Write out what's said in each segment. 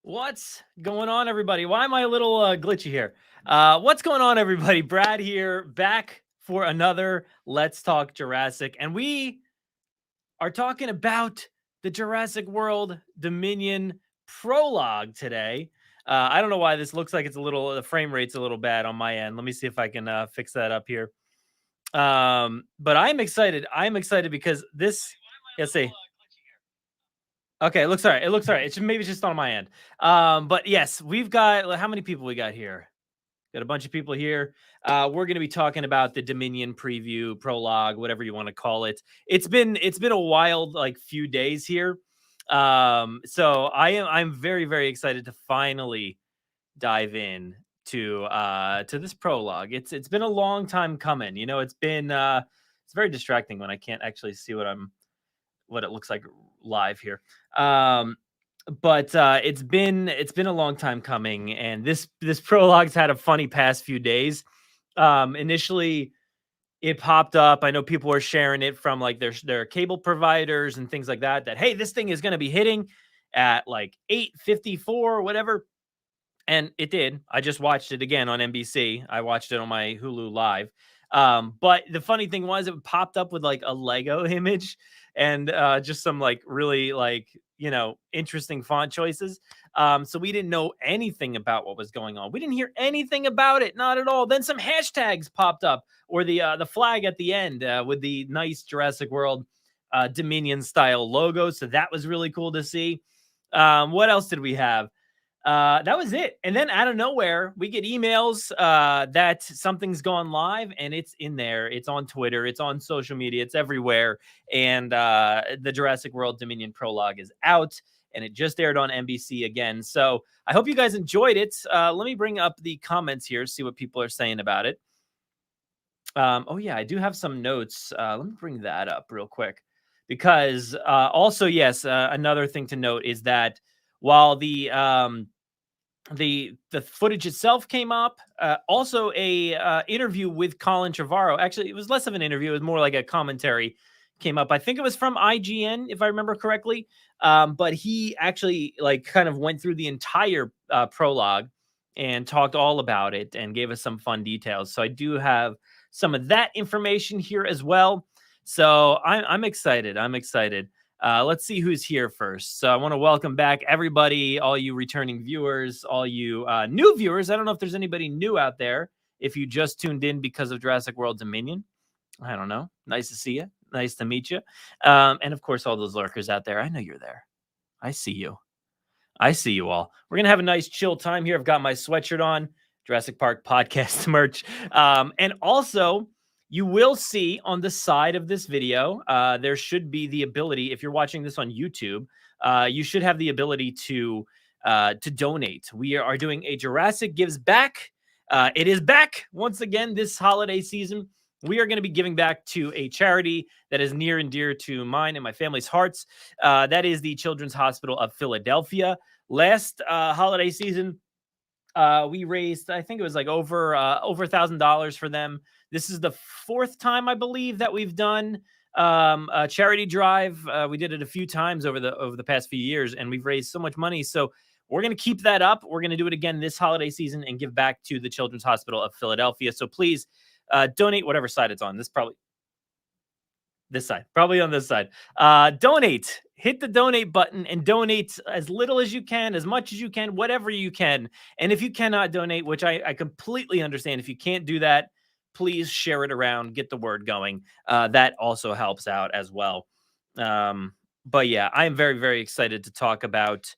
What's going on, everybody? Why am I a little glitchy here? What's going on, everybody? Brad here, back for another Let's Talk Jurassic. And we are talking about the Jurassic World Dominion Prologue today. I don't know why this looks like the frame rate's a little bad on my end. Let me see if I can fix that up here. But I'm excited. I'm excited because this, let's see. Okay, it looks all right. It looks all right. Maybe it's just on my end. But yes, we've got how many people we got here? Got a bunch of people here. We're going to be talking about the Dominion preview, prologue, whatever you want to call it. It's been a wild few days here. So I'm very very excited to finally dive in to this prologue. It's been a long time coming. You know, it's very distracting when I can't actually see what it looks like live here. But it's been a long time coming, and this prologue's had a funny past few days. Initially, it popped up. I know people were sharing it from like their cable providers and things like that. That hey, this thing is going to be hitting at like 8:54 or whatever, and it did. I just watched it again on NBC. I watched it on my Hulu Live. But the funny thing was, it popped up with like a Lego image and just some like really interesting font choices. So we didn't know anything about what was going on. We didn't hear anything about it, not at all. Then some hashtags popped up, or the flag at the end with the nice Jurassic World Dominion style logo. So that was really cool to see. What else did we have? That was it. And then out of nowhere, we get emails that something's gone live, and it's in there. It's on Twitter. It's on social media. It's everywhere. And the Jurassic World Dominion Prologue is out, and it just aired on NBC again. So I hope you guys enjoyed it. Let me bring up the comments here, see what people are saying about it. Oh, yeah, I do have some notes. Let me bring that up real quick. Because also, yes, another thing to note is that while the footage itself came up, also a interview with Colin Trevorrow. Actually, it was less of an interview; it was more like a commentary came up. I think it was from IGN, if I remember correctly. But he actually kind of went through the entire prologue and talked all about it and gave us some fun details. So I do have some of that information here as well. So I'm excited. I'm excited. Let's see who's here first. So I want to welcome back everybody, all you returning viewers, all you new viewers. I don't know if there's anybody new out there. If you just tuned in because of Jurassic World Dominion, I don't know. Nice to see you. Nice to meet you. And of course, all those lurkers out there. I know you're there. I see you. I see you all. We're going to have a nice chill time here. I've got my sweatshirt on, Jurassic Park podcast merch. And also, you will see on the side of this video, there should be the ability, if you're watching this on YouTube, you should have the ability to donate. We are doing a Jurassic Gives Back. It is back once again this holiday season. We are going to be giving back to a charity that is near and dear to mine and my family's hearts. That is the Children's Hospital of Philadelphia. Last holiday season, we raised, I think it was like over $1,000 for them. This is the fourth time, I believe, that we've done a charity drive. We did it a few times over the past few years, and we've raised so much money. So we're going to keep that up. We're going to do it again this holiday season and give back to the Children's Hospital of Philadelphia. So please donate whatever side it's on. This side, probably on this side. Donate. Hit the donate button and donate as little as you can, as much as you can, whatever you can. And if you cannot donate, which I completely understand, if you can't do that, please share it around, get the word going. That also helps out as well. But yeah, I am very, very excited to talk about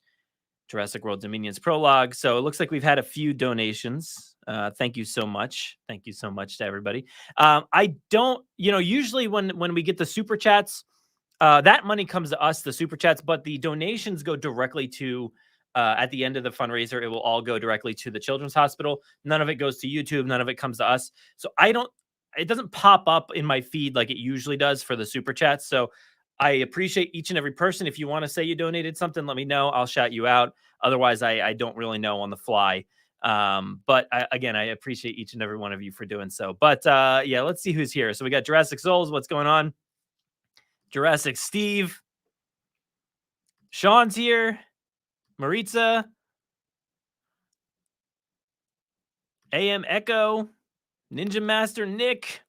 Jurassic World Dominion's prologue. So it looks like we've had a few donations. Thank you so much. Thank you so much to everybody. I don't, usually when we get the super chats, that money comes to us, the super chats, but the donations go directly to, at the end of the fundraiser, it will all go directly to the Children's Hospital. None of it goes to YouTube. None of it comes to us. So it doesn't pop up in my feed like it usually does for the super chats. So I appreciate each and every person. If you want to say you donated something, let me know. I'll shout you out. Otherwise, I don't really know on the fly. But again, I appreciate each and every one of you for doing so. But yeah, let's see who's here. So we got Jurassic Souls. What's going on? Jurassic Steve. Sean's here. Maritza. AM Echo, Ninja Master Nick,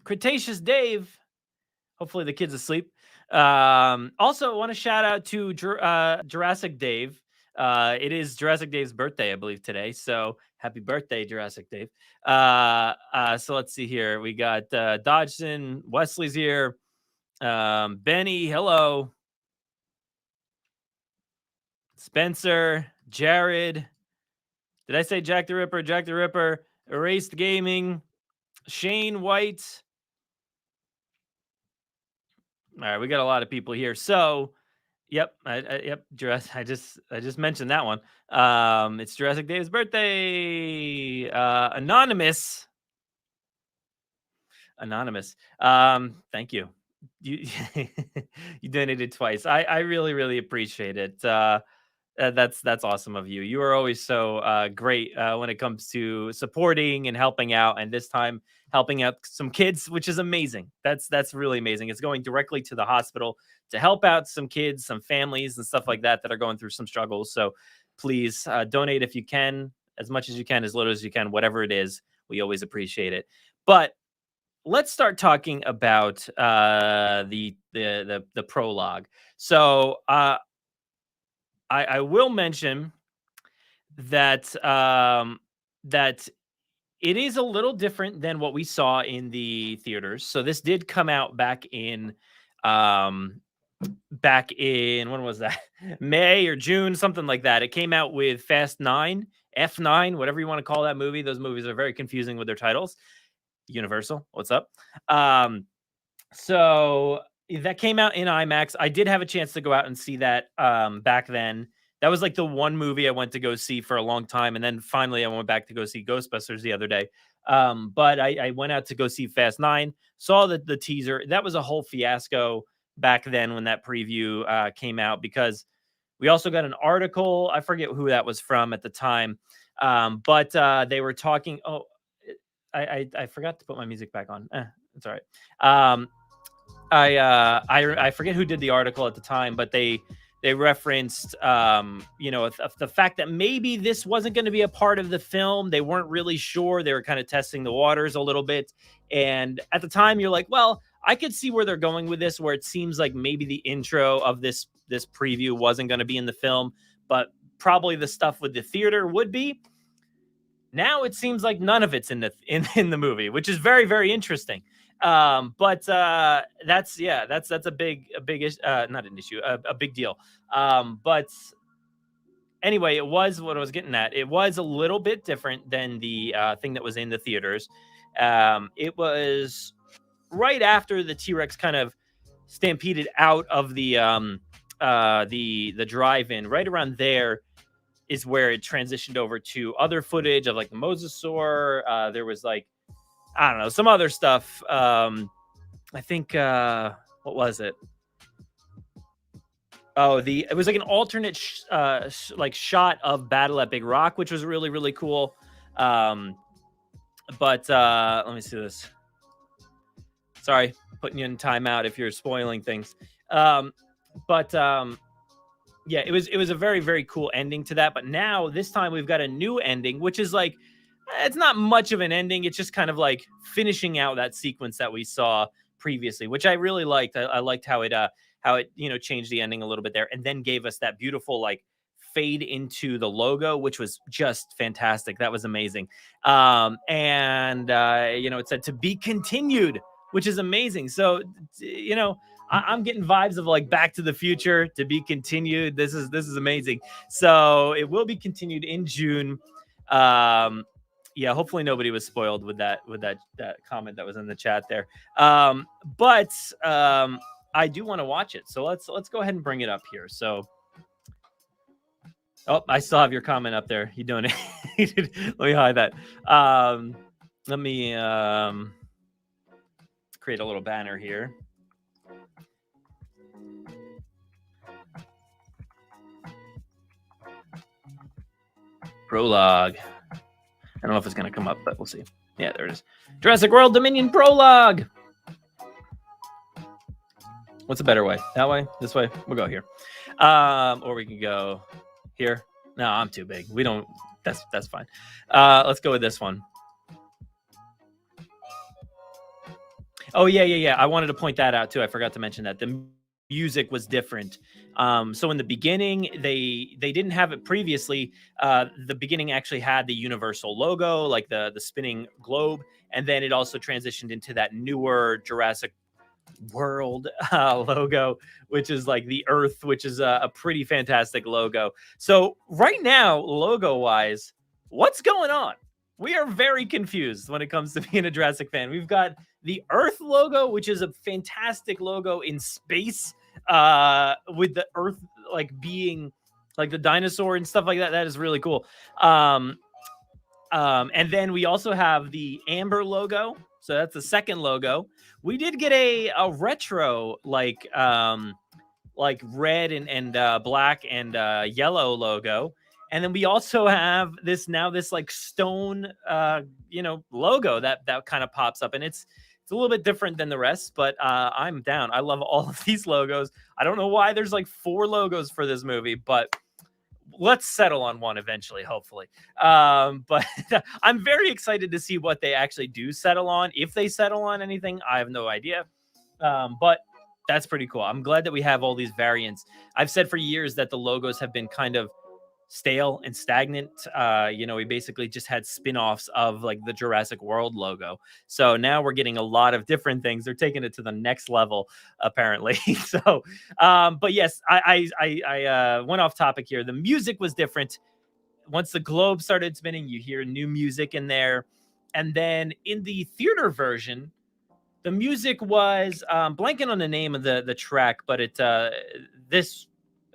Cretaceous Dave. Hopefully the kid's asleep. Also, want to shout out to Jurassic Dave. It is Jurassic Dave's birthday, I believe, today. So happy birthday, Jurassic Dave. So let's see here. We got Dodgson, Wesley's here. Benny, hello. Spencer, Jared. Did I say Jack the Ripper? Jack the Ripper, Erased Gaming, Shane White. All right, we got a lot of people here. So, yep, yep, Jurassic. I just mentioned that one. It's Jurassic Dave's birthday. Anonymous. Thank you. You you donated twice. I really appreciate it. That's awesome of you. You are always so great when it comes to supporting and helping out, and this time helping out some kids, which is amazing. That's really amazing. It's going directly to the hospital to help out some kids, some families, and stuff like that that are going through some struggles. So please donate if you can, as much as you can, as little as you can, whatever it is. We always appreciate it. But let's start talking about the prologue. So I will mention that that it is a little different than what we saw in the theaters. So this did come out back in when was that? May or June, something like that. It came out with Fast 9, F9, whatever you want to call that movie. Those movies are very confusing with their titles. Universal, what's up? So that came out in IMAX. I did have a chance to go out and see that back then. That was like the one movie I went to go see for a long time. And then finally I went back to go see Ghostbusters the other day. But I went out to go see Fast 9, saw the teaser. That was a whole fiasco back then when that preview came out, because we also got an article. I forget who that was from at the time. But they were talking. Oh, I forgot to put my music back on. It's all right. I forget who did the article at the time, but they referenced the fact that maybe this wasn't going to be a part of the film. They weren't really sure. They were kind of testing the waters a little bit. And at the time you're like, well, I could see where they're going with this, where it seems like maybe the intro of this preview wasn't going to be in the film, but probably the stuff with the theater would be. Now it seems like none of it's in the movie, which is very interesting. But that's a big not an issue, a big deal. But anyway, it was what I was getting at. It was a little bit different than the thing that was in the theaters. It was right after the T-Rex kind of stampeded out of the drive-in. Right around there is where it transitioned over to other footage of like the mosasaur. There was like, I don't know, some other stuff. I think, what was it? Oh, it was like an alternate shot of Battle at Big Rock, which was really cool. But let me see this. Sorry, putting you in timeout if you're spoiling things. Yeah, it was a very cool ending to that. But now this time we've got a new ending, which is like, it's not much of an ending. It's just kind of like finishing out that sequence that we saw previously, which I really liked. I liked how it changed the ending a little bit there, and then gave us that beautiful like fade into the logo, which was just fantastic. That was amazing. It said to be continued, which is amazing. So, I'm getting vibes of like Back to the Future, to be continued. This is amazing. So it will be continued in June. Hopefully nobody was spoiled with that comment that was in the chat there. But I do want to watch it. So let's go ahead and bring it up here. So, oh, I still have your comment up there. You doing it? Let me hide that. Let me create a little banner here. Prologue. I don't know if it's going to come up, but we'll see. Yeah, there it is. Jurassic World Dominion Prologue. What's a better way? That way? This way? We'll go here. Or we can go here. No, I'm too big. We don't That's fine. Let's go with this one. Oh yeah. I wanted to point that out too. I forgot to mention that the music was different. So in the beginning, they didn't have it previously. The beginning actually had the Universal logo, like the spinning globe, and then it also transitioned into that newer Jurassic World logo, which is like the Earth, which is a pretty fantastic logo. So right now, logo wise, what's going on? We are very confused when it comes to being a Jurassic fan. We've got the Earth logo, which is a fantastic logo in space, with the Earth like being like the dinosaur and stuff like that. That is really cool. And then we also have the Amber logo. So that's the second logo. We did get a retro like red and black and yellow logo. And then we also have this like stone logo that kind of pops up, and it's a little bit different than the rest, but I'm down. I love all of these logos. I don't know why there's like 4 logos for this movie, but let's settle on one eventually, hopefully. But I'm very excited to see what they actually do settle on. If they settle on anything, I have no idea. But that's pretty cool. I'm glad that we have all these variants. I've said for years that the logos have been kind of stale and stagnant. We basically just had spin-offs of like the Jurassic World logo. So now we're getting a lot of different things. They're taking it to the next level, apparently. So, but yes, I went off topic here. The music was different. Once the globe started spinning, you hear new music in there. And then in the theater version, the music was blanking on the name of the track, but what's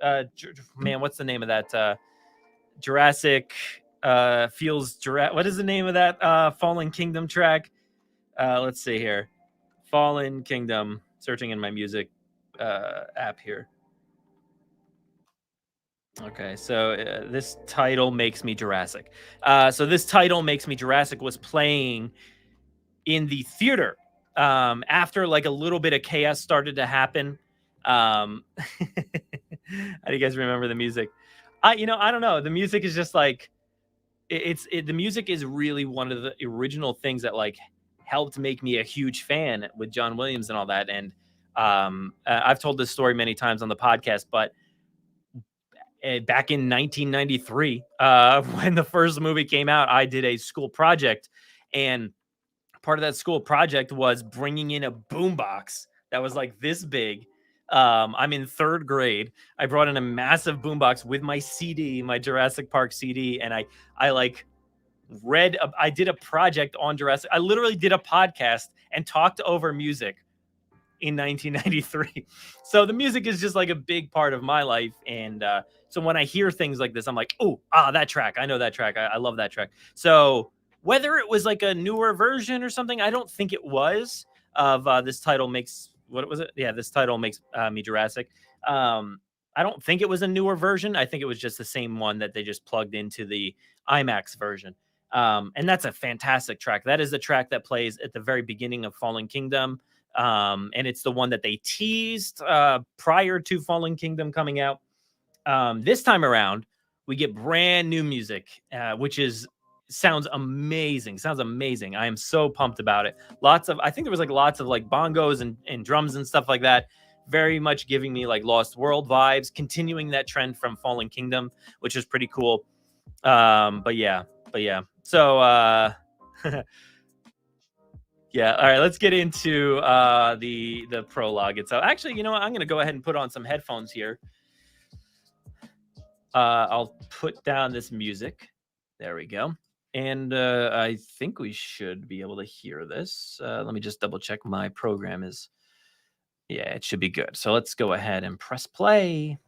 the name of that? Jurassic feels what is the name of that Fallen Kingdom track? Let's see here. Fallen Kingdom. Searching in my music app here. Okay, so this title makes me Jurassic. So this title makes me Jurassic was playing in the theater after like a little bit of chaos started to happen. How do you guys remember the music? I don't know. The music is just like the music is really one of the original things that like helped make me a huge fan with John Williams and all that. And I've told this story many times on the podcast, but back in 1993, when the first movie came out, I did a school project, and part of that school project was bringing in a boombox that was like this big. I'm in 3rd grade. I brought in a massive boombox with my CD, my Jurassic Park CD, and I did a project on Jurassic. I literally did a podcast and talked over music in 1993. So the music is just like a big part of my life, and so when I hear things like this, I'm like, that track. I know that track. I love that track. So whether it was like a newer version or something, I don't think it was. This title makes what was it? Yeah, this title makes me Jurassic. I don't think it was a newer version. I think it was just the same one that they just plugged into the IMAX version. And that's a fantastic track. That is the track that plays at the very beginning of Fallen Kingdom. And it's the one that they teased prior to Fallen Kingdom coming out. This time around, we get brand new music, which sounds amazing. I am so pumped about it. I think there was like lots of like bongos and drums and stuff like that. Very much giving me like Lost World vibes, continuing that trend from Fallen Kingdom, which is pretty cool. But yeah. So, yeah. All right, let's get into the prologue itself. Actually, you know what? I'm going to go ahead and put on some headphones here. I'll put down this music. There we go. And I think we should be able to hear this. Let me just double check my program is. Yeah, it should be good. So let's go ahead and press play.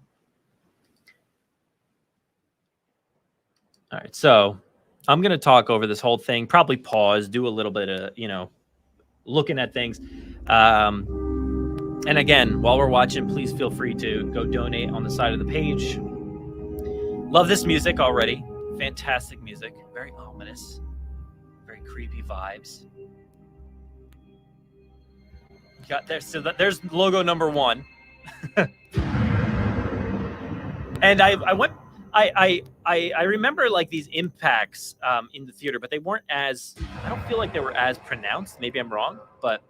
All right. So I'm going to talk over this whole thing, probably pause, do a little bit of, looking at things. And again, while we're watching, please feel free to go donate on the side of the page. Love this music already. Fantastic music. Very ominous. Very creepy vibes. Got there. So there's logo number 1. And I I remember like these impacts in the theater, but they weren't as, I don't feel like they were as pronounced. Maybe I'm wrong, but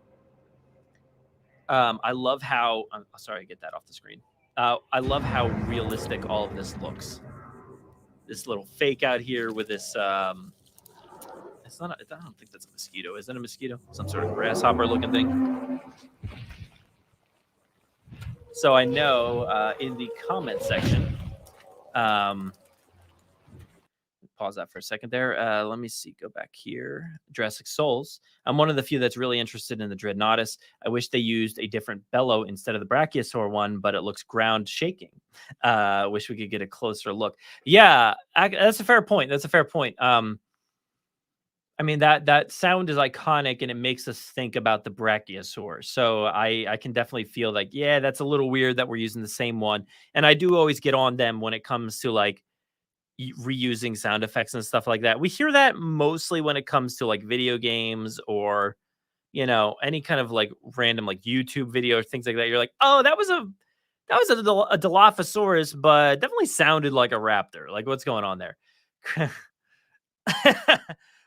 I love how, I'm sorry, get that off the screen. I love how realistic all of this looks. This little fake out here with this, it's not, I don't think that's a mosquito. Is that a mosquito? Some sort of grasshopper looking thing. So I know in the comment section, pause that for a second there. Let me see. Go back here. Jurassic Souls. I'm one of the few that's really interested in the Dreadnoughtus. I wish they used a different bellow instead of the Brachiosaur one, but it looks ground shaking. Wish we could get a closer look. Yeah, that's a fair point. That's a fair point. I mean, that sound is iconic and it makes us think about the Brachiosaur. So I can definitely feel like, yeah, that's a little weird that we're using the same one. And I do always get on them when it comes to like reusing sound effects and stuff like that. We hear that mostly when it comes to like video games or, you know, any kind of like random like YouTube video or things like that. You're like, oh, that was a Dilophosaurus, but definitely sounded like a raptor. Like, what's going on there?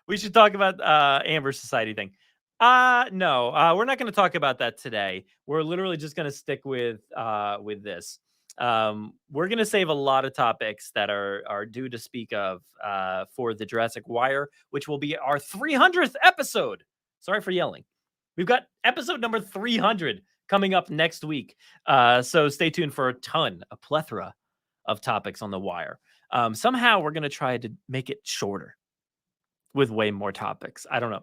We should talk about Amber Society thing. No, we're not going to talk about that today. We're literally just going to stick with this. We're going to save a lot of topics that are due to speak of for the Jurassic Wire, which will be our 300th episode. Sorry for yelling. We've got episode number 300 coming up next week. So stay tuned for a plethora of topics on the Wire. Somehow we're going to try to make it shorter with way more topics. I don't know.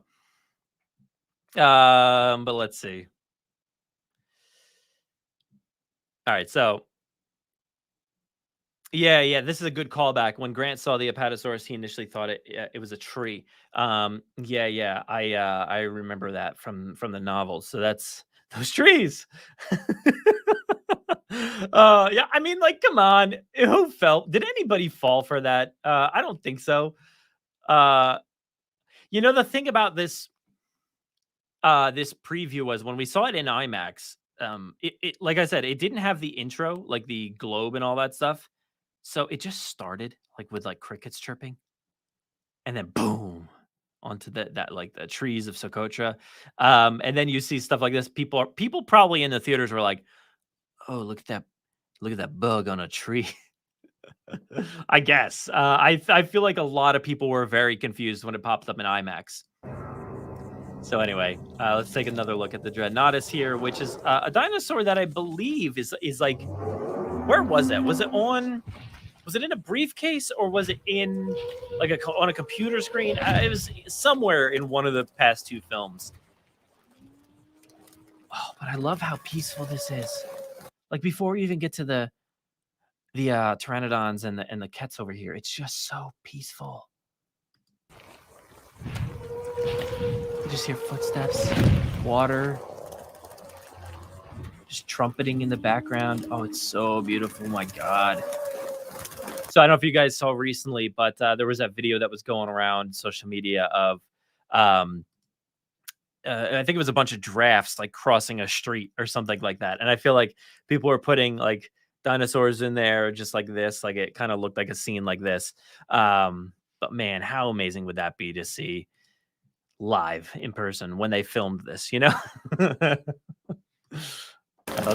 But let's see. All right, so yeah, this is a good callback. When Grant saw the Apatosaurus, he initially thought it was a tree. Yeah, I remember that from the novels. So that's those trees. Yeah, I mean, like, come on, who fell? Did anybody fall for that? I don't think so. You know, the thing about this preview was when we saw it in IMAX, it like I said, it didn't have the intro, like the globe and all that stuff. So it just started like with like crickets chirping, and then boom onto that like the trees of Socotra. And then you see stuff like this. People probably in the theaters were like, "Oh, look at that bug on a tree." I guess. I feel like a lot of people were very confused when it popped up in IMAX. So anyway, let's take another look at the Dreadnoughtus here, which is a dinosaur that I believe is like, where was it? Was it in a briefcase or was it in like on a computer screen? It was somewhere in one of the past two films. Oh, but I love how peaceful this is. Like before we even get to the pteranodons and the Kets over here, it's just so peaceful. You just hear footsteps, water, just trumpeting in the background. Oh, it's so beautiful. My God. So I don't know if you guys saw recently, but there was that video that was going around social media of, I think it was a bunch of giraffes like crossing a street or something like that. And I feel like people were putting like dinosaurs in there just like this, like it kind of looked like a scene like this. But man, how amazing would that be to see live in person when they filmed this, you know? Let's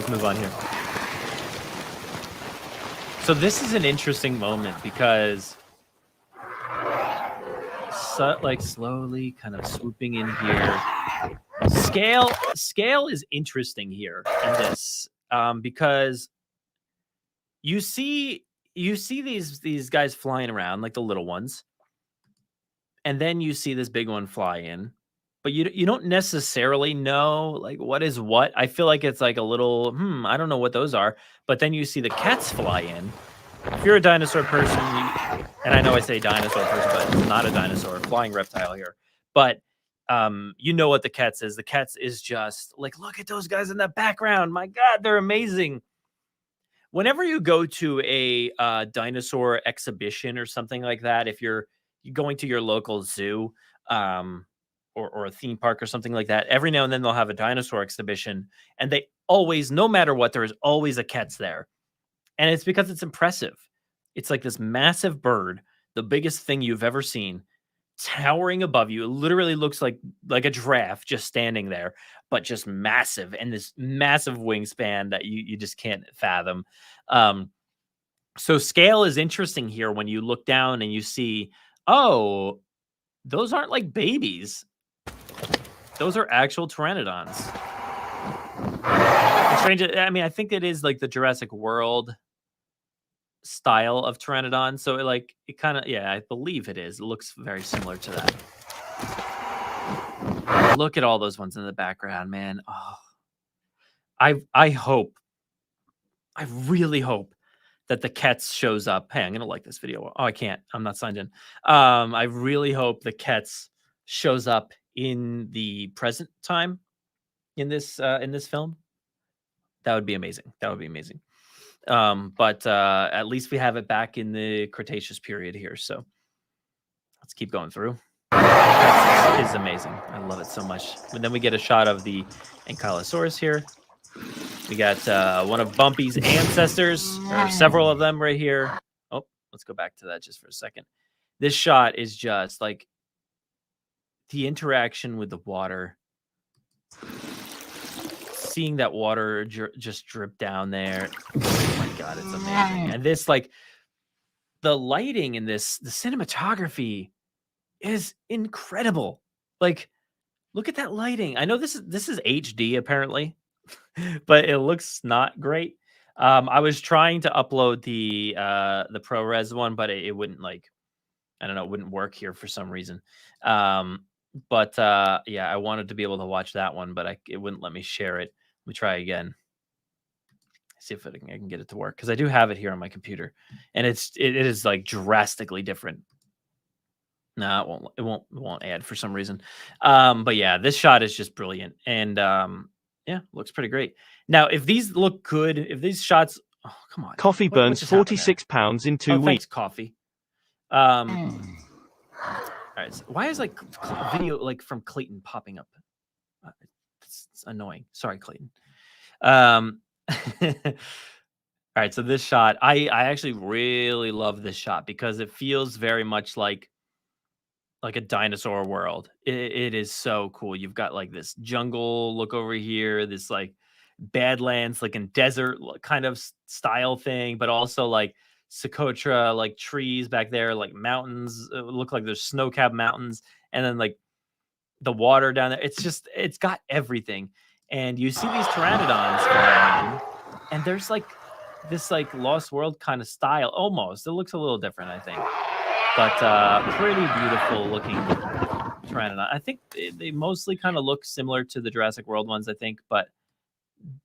move on here. So this is an interesting moment because like slowly kind of swooping in here. Scale is interesting here in this because you see these guys flying around like the little ones, and then you see this big one fly in, but you don't necessarily know like what is what. I feel like it's like a little I don't know what those are, but then you see the cats fly in. If you're a dinosaur person, and I know I say dinosaur person, but it's not a dinosaur, flying reptile here, but you know what the Kets is. The Kets is just like, look at those guys in the background. My God, they're amazing. Whenever you go to a dinosaur exhibition or something like that, if you're going to your local zoo or a theme park or something like that, every now and then they'll have a dinosaur exhibition, and they always, no matter what, there is always a Kets there. And it's because it's impressive. It's like this massive bird, the biggest thing you've ever seen, towering above you. It literally looks like a giraffe just standing there, but just massive, and this massive wingspan that you just can't fathom. Um, so scale is interesting here when you look down and you see, oh, those aren't like babies. Those are actual pteranodons. It's strange. I mean, I think it is like the Jurassic World style of pteranodon. So it kind of, yeah, I believe it is. It looks very similar to that. Look at all those ones in the background, man. Oh, I hope, I really hope that the Kets shows up. Hey, I'm gonna like this video. Oh, I can't. I'm not signed in. I really hope the Kets shows up in the present time in this film. That would be amazing. That would be amazing. But at least we have it back in the Cretaceous period here. So let's keep going through. This is amazing. I love it so much. And then we get a shot of the Ankylosaurus here. We got one of Bumpy's ancestors, or several of them right here. Oh, let's go back to that just for a second. This shot is just like the interaction with the water. Seeing that water just drip down there. Oh my God, it's amazing. And this, like, the lighting in this, the cinematography is incredible. Like, look at that lighting. I know this is HD apparently, but it looks not great. I was trying to upload the ProRes one, but it wouldn't, like, I don't know, it wouldn't work here for some reason. But yeah, I wanted to be able to watch that one, but it wouldn't let me share it. Let me try again. See if I can get it to work, because I do have it here on my computer, and it is like drastically different. No, it won't add for some reason. But yeah, this shot is just brilliant, and yeah, looks pretty great. Now, if these look good, if these shots, oh come on, Coffee burns 46 pounds in 2 weeks. Thanks, Coffee. All right, so why is like video like from Clayton popping up? It's annoying. Sorry, Clayton. All right, so this shot, I actually really love this shot because it feels very much like a dinosaur world. It is so cool. You've got like this jungle look over here, this like badlands, like in desert kind of style thing, but also like Socotra, like trees back there, like mountains. Look like there's snow-capped mountains, and then like the water down there. It's got everything. And you see these pteranodons flying, and there's like this like Lost World kind of style almost. It looks a little different, I think, but pretty beautiful looking pteranodon. I think they mostly kind of look similar to the Jurassic World ones, I think, but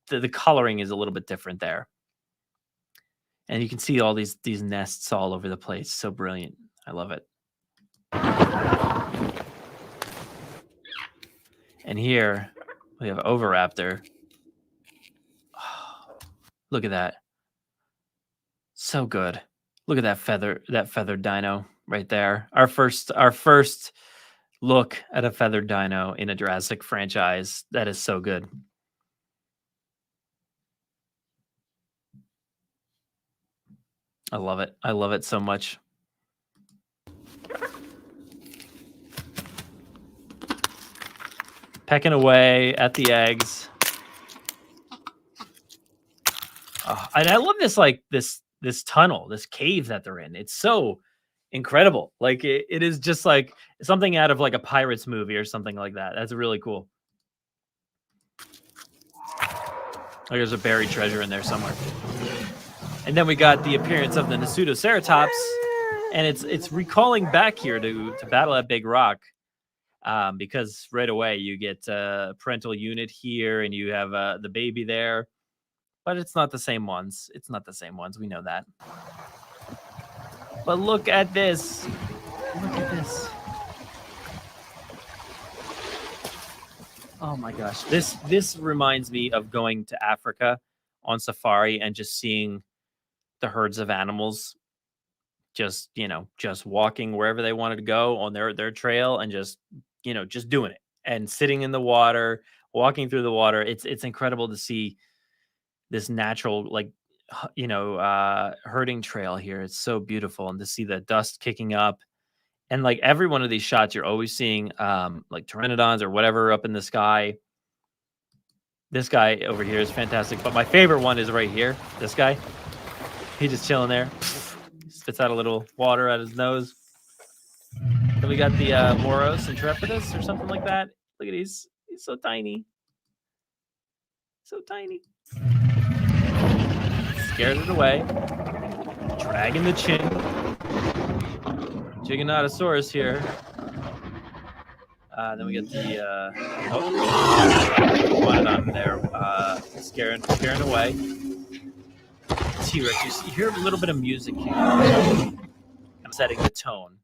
the coloring is a little bit different there. And you can see all these nests all over the place. So brilliant. I love it. And here we have Oviraptor. Oh, look at that. So good. Look at that feathered dino right there. Our first look at a feathered dino in a Jurassic franchise. That is so good. I love it. I love it so much. Pecking away at the eggs. Oh, and I love this, like this tunnel, this cave that they're in. It's so incredible. Like it is just like something out of like a Pirates movie or something like that. That's really cool. Like there's a buried treasure in there somewhere. And then we got the appearance of the Nasutoceratops, and it's recalling back here to battle at Big Rock, because right away you get parental unit here, and you have the baby there, but it's not the same ones. It's not the same ones. We know that. But look at this. Look at this. Oh my gosh. This reminds me of going to Africa on safari and just seeing the herds of animals just walking wherever they wanted to go on their trail, and just doing it and sitting in the water, walking through the water. It's incredible to see this natural, like herding trail here. It's so beautiful, and to see the dust kicking up, and like every one of these shots, you're always seeing like pteranodons or whatever up in the sky. This guy over here is fantastic, but my favorite one is right here. This guy, he just chilling there, spits out a little water out his nose. Then we got the Moros Intrepidus or something like that. Look at he's so tiny, so tiny. Scared it away, dragging the chin. Giganotosaurus here. Then we get the on there, scaring away. T-Rex, you hear a little bit of music here. I'm setting the tone,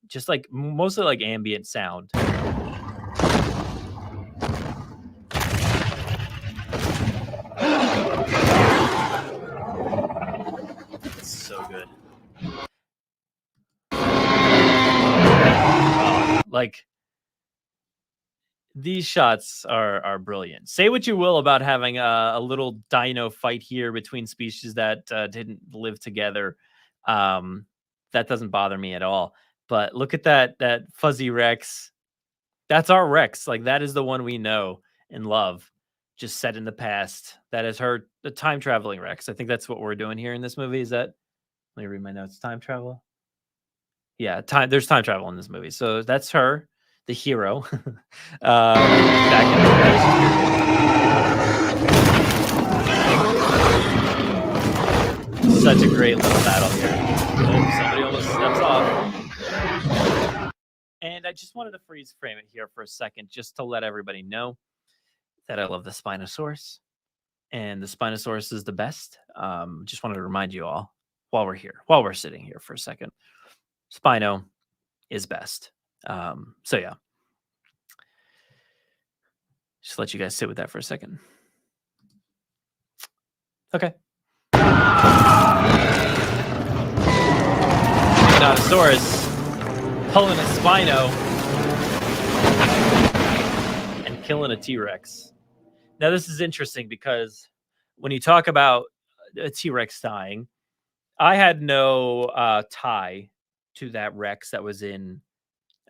just like mostly like ambient sound. It's so good. Like, these shots are brilliant. Say what you will about having a little dino fight here between species that didn't live together. That doesn't bother me at all. But look at that fuzzy Rex. That's our Rex. Like, that is the one we know and love, just set in the past. That is the time traveling Rex. I think that's what we're doing here in this movie. Is that? Let me read my notes. Time travel. Yeah, there's time travel in this movie. So that's her, the hero. Back in the Such a great little battle here. Oh, somebody almost steps off. And I just wanted to freeze frame it here for a second, just to let everybody know that I love the Spinosaurus. And the Spinosaurus is the best. Just wanted to remind you all while we're sitting here for a second. Spino is best. So yeah. Just let you guys sit with that for a second. Okay. Dinosaurus pulling a Spino and killing a T-Rex. Now this is interesting because when you talk about a T-Rex dying, I had no tie to that Rex that was in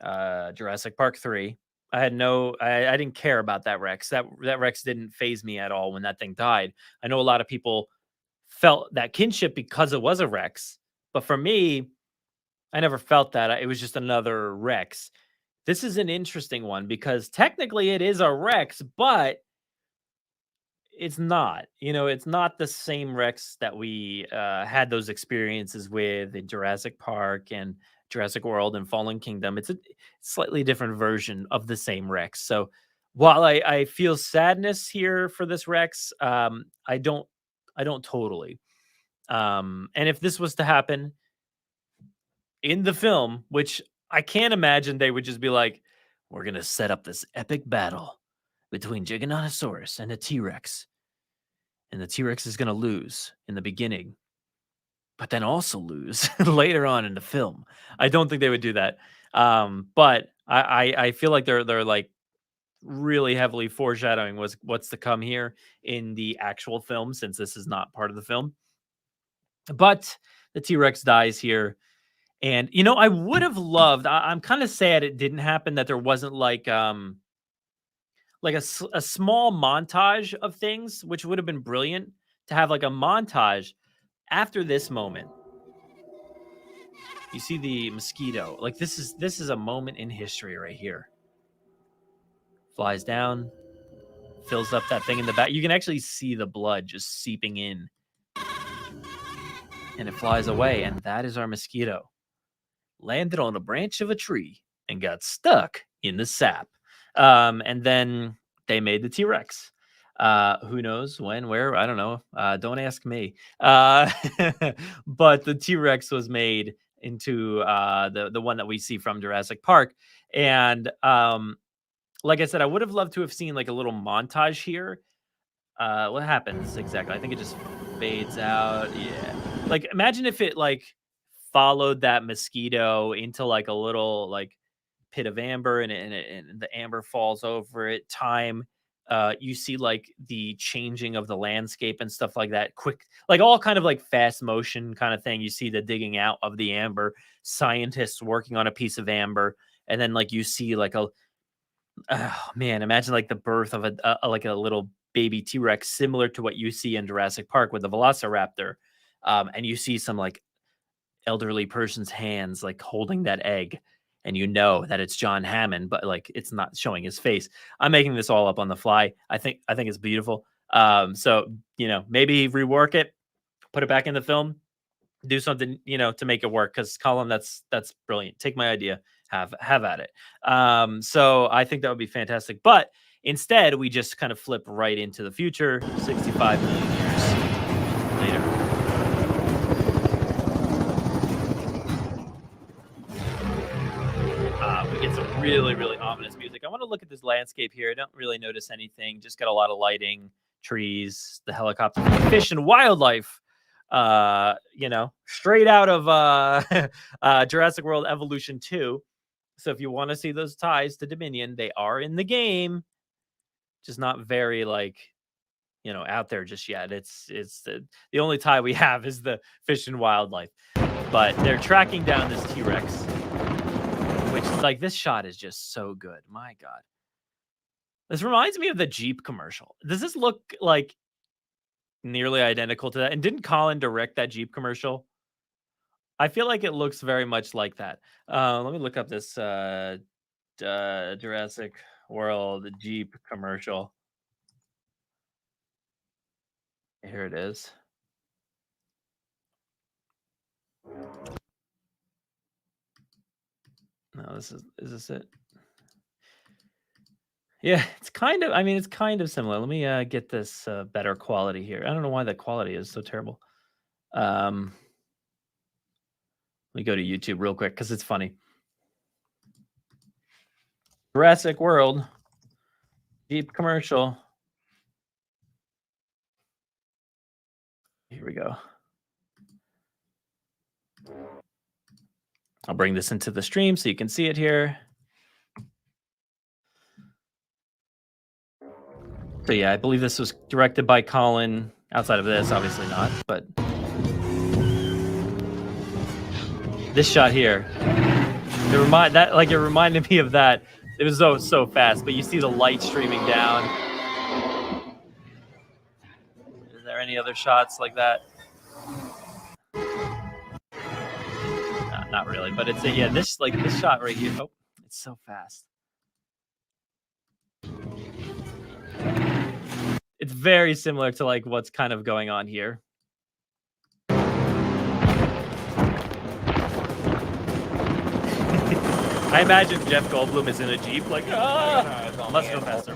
Jurassic Park 3. I didn't care about that Rex. That Rex didn't faze me at all when that thing died. I know a lot of people felt that kinship because it was a Rex, but for me, I never felt that. It was just another Rex. This is an interesting one because technically it is a Rex, but it's not. It's not the same Rex that we had those experiences with in Jurassic Park and Jurassic World and Fallen Kingdom. It's a slightly different version of the same Rex. So while I feel sadness here for this Rex, I don't totally. And if this was to happen in the film, which I can't imagine they would just be like, we're going to set up this epic battle between Giganotosaurus and a T-Rex. And the T-Rex is going to lose in the beginning, but then also lose later on in the film. I don't think they would do that. But I feel like they're like really heavily foreshadowing what's to come here in the actual film, since this is not part of the film. But the T-Rex dies here. And, I would have loved, I'm kind of sad it didn't happen, that there wasn't like a small montage of things, which would have been brilliant to have like a montage after this moment. You see the mosquito, like this is a moment in history right here. Flies down, fills up that thing in the back. You can actually see the blood just seeping in, and it flies away. And that is our mosquito. Landed on a branch of a tree and got stuck in the sap. And then they made the T-Rex. Who knows when, where? I don't know. Don't ask me. But the T-Rex was made into the one that we see from Jurassic Park. And like I said, I would have loved to have seen like a little montage here. What happens exactly? I think it just fades out. Yeah. Like, imagine if it like followed that mosquito into like a little like pit of amber, and the amber falls over it. Time You see like the changing of the landscape and stuff like that. Quick, like all kind of like fast motion kind of thing. You see the digging out of the amber, scientists working on a piece of amber, and then like you see like a oh man, imagine like the birth of a like a little baby T-Rex, similar to what you see in Jurassic Park with the Velociraptor. And you see some like elderly person's hands like holding that egg, and you know that it's John Hammond, but like it's not showing his face. I'm making this all up on the fly. I think it's beautiful. So maybe rework it, put it back in the film, do something to make it work. Because Colin, that's brilliant. Take my idea, have at it. So I think that would be fantastic. But instead, we just kind of flip right into the future, 65 million years later. We get some really, really ominous music. I want to look at this landscape here. I don't really notice anything. Just got a lot of lighting, trees, the helicopter, fish and wildlife. Straight out of Jurassic World Evolution 2. So if you want to see those ties to Dominion, they are in the game. Just not very out there just yet. It's the only tie we have is the fish and wildlife. But they're tracking down this T-Rex, which is like, this shot is just so good. My God. This reminds me of the Jeep commercial. Does this look like nearly identical to that? And didn't Colin direct that Jeep commercial? I feel like it looks very much like that. Let me look up this Jurassic World Jeep commercial. Here it is. No, is this it? Yeah, it's kind of similar. Let me get this better quality here. I don't know why the quality is so terrible. Let me go to YouTube real quick because it's funny. Jurassic World Jeep commercial. Here we go. I'll bring this into the stream so you can see it here. So yeah, I believe this was directed by Colin. Outside of this, obviously not, but this shot here, it reminded me of that. It was so fast, but you see the light streaming down. Is there any other shots like that? No, not really, but it's this shot right here. Oh, it's so fast. It's very similar to like what's kind of going on here. I imagine Jeff Goldblum is in a Jeep like, must go faster.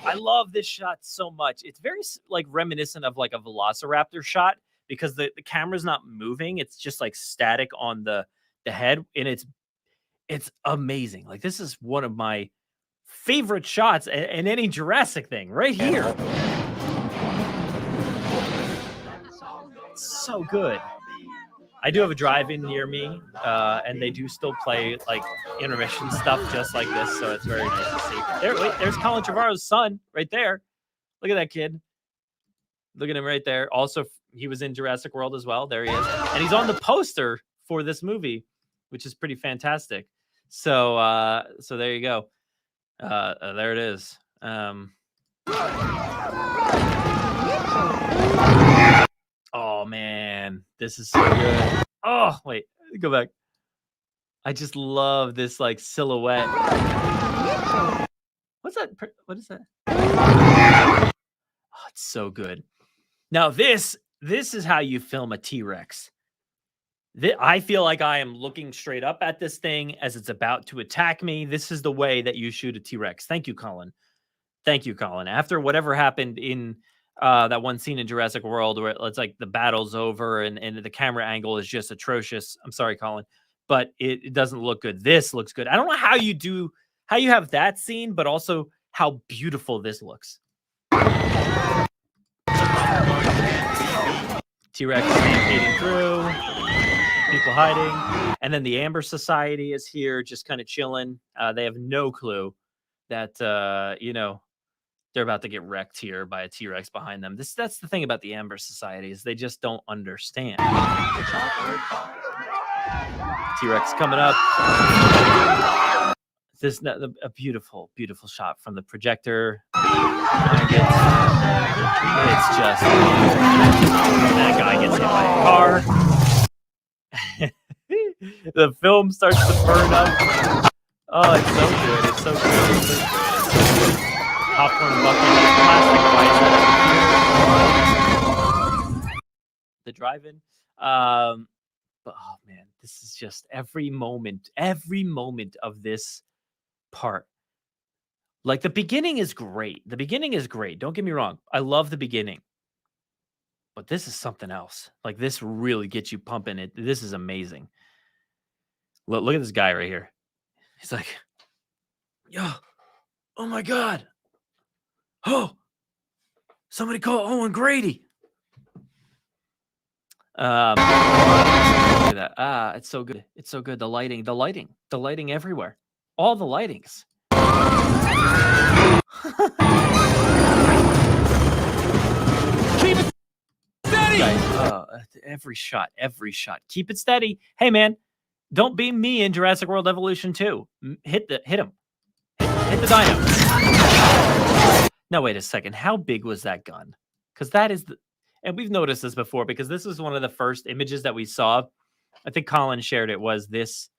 I love this shot so much. It's very like reminiscent of like a Velociraptor shot because the camera's not moving. It's just like static on the head, and it's amazing. Like, this is one of my favorite shots in any Jurassic thing right here. It's so good. I do have a drive-in near me, and they do still play like intermission stuff just like this, so it's very nice to see. There's Colin Trevorrow's son right there. Look at that kid. Look at him right there. Also, he was in Jurassic World as well. There he is, and he's on the poster for this movie, which is pretty fantastic. So, so there you go. There it is. Oh man, this is so good. Oh wait, go back. I just love this like silhouette. What's that? What is that? Oh, it's so good. Now this is how you film a T-Rex. I feel like I am looking straight up at this thing as it's about to attack me. This is the way that you shoot a T-Rex. Thank you, Colin. Thank you, Colin. After whatever happened in that one scene in Jurassic World where it's like the battle's over and the camera angle is just atrocious. I'm sorry, Colin, but it doesn't look good. This looks good. I don't know how you have that scene, but also how beautiful this looks. T-Rex stampeding through, people hiding, and then the Amber Society is here just kind of chilling. They have no clue that you know, they're about to get wrecked here by a T-Rex behind them. That's the thing about the Amber Society, is they just don't understand. T-Rex coming up. This a beautiful, beautiful shot from the projector. It's just that guy gets hit by a car. The film starts to burn up. Oh, it's so good. It's so good. It's so good. Popcorn bucket, plastic wipes. The drive-in. But oh man, this is just every moment of this part. Like, the beginning is great. The beginning is great. Don't get me wrong. I love the beginning. But this is something else. Like, this really gets you pumping. This is amazing. Look at this guy right here. He's like, yo, oh my God. Oh, somebody call Owen Grady. Look at that. It's so good. It's so good. The lighting everywhere. All the lightings. Keep it steady. Guys, every shot. Keep it steady. Hey man, don't be me in Jurassic World Evolution 2. Hit him. Hit the dino. Now wait a second. How big was that gun? Because that is and we've noticed this before, because this was one of the first images that we saw. I think Colin shared it, was this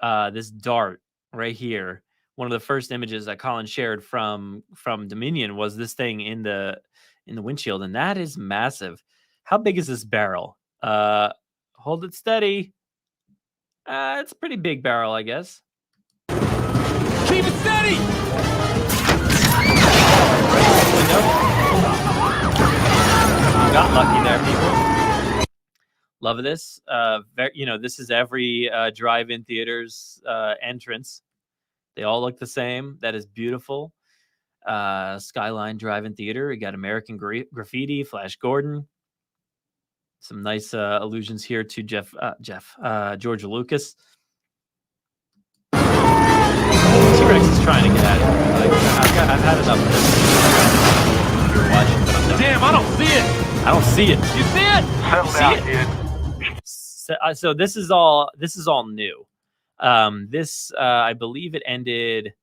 this dart right here. One of the first images that Colin shared from Dominion was this thing in the windshield, and that is massive. How big is this barrel? Hold it steady. It's a pretty big barrel, I guess. Keep it steady. Got lucky there, people. Love this. This is every drive-in theater's entrance. They all look the same. That is beautiful. Skyline Drive-In Theater. We got American Graffiti, Flash Gordon. Some nice allusions here to George Lucas. T-Rex is trying to get at it. Like, I've had enough of this. You're watching, but I'm done. Damn, I don't see it. I don't see it. You see it? Settle down, kid. So this is all new. This I believe it ended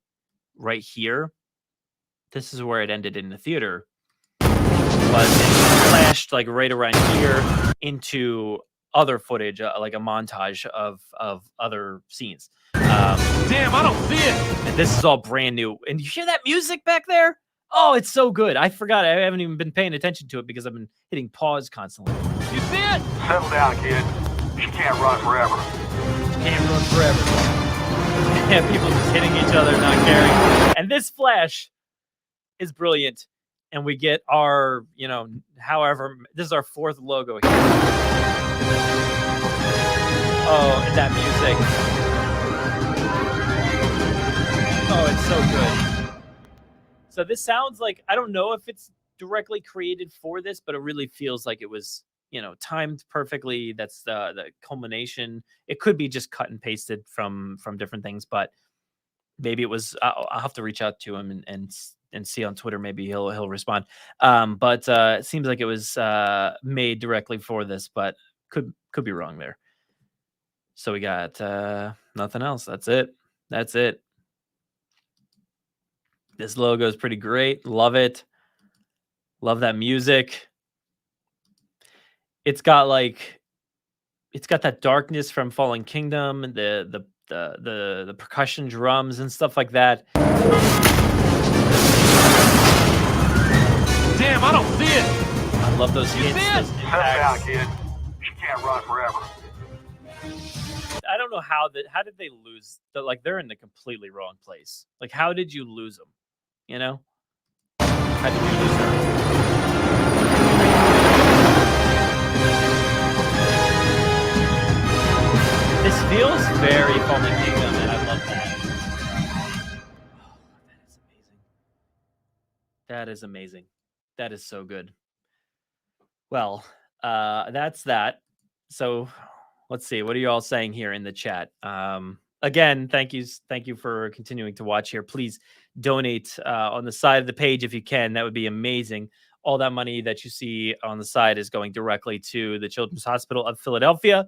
right here. This is where it ended in the theater, but it flashed like right around here into other footage, like a montage of other scenes. Damn, I don't see it. And this is all brand new. And you hear that music back there? Oh, it's so good. I forgot. I haven't even been paying attention to it because I've been hitting pause constantly. You see it? Settle down, kid. She can't run forever. Can't run forever. Yeah, people just hitting each other, not caring. And this flash is brilliant. And we get our, this is our fourth logo here. Oh, and that music. Oh, it's so good. So this sounds like, I don't know if it's directly created for this, but it really feels like it was, timed perfectly. That's the culmination. It could be just cut and pasted from different things, but maybe it was. I'll have to reach out to him and see on Twitter. Maybe he'll respond. But it seems like it was made directly for this, but could be wrong there. So we got nothing else. That's it. This logo is pretty great. Love it. Love that music. It's got that darkness from Fallen Kingdom, the percussion drums and stuff like that. Damn, I don't see it. I love those hits. Settle down, kid. She can't run forever. I don't know how did they lose? They're in the completely wrong place. Like, how did you lose them? How did you lose her? This feels very Fallen Kingdom, and I love that. Oh, that is amazing. That is so good. Well, that's that. So let's see. What are you all saying here in the chat? again, thank you for continuing to watch here. Please donate on the side of the page if you can. That would be amazing. All that money that you see on the side is going directly to the Children's Hospital of Philadelphia.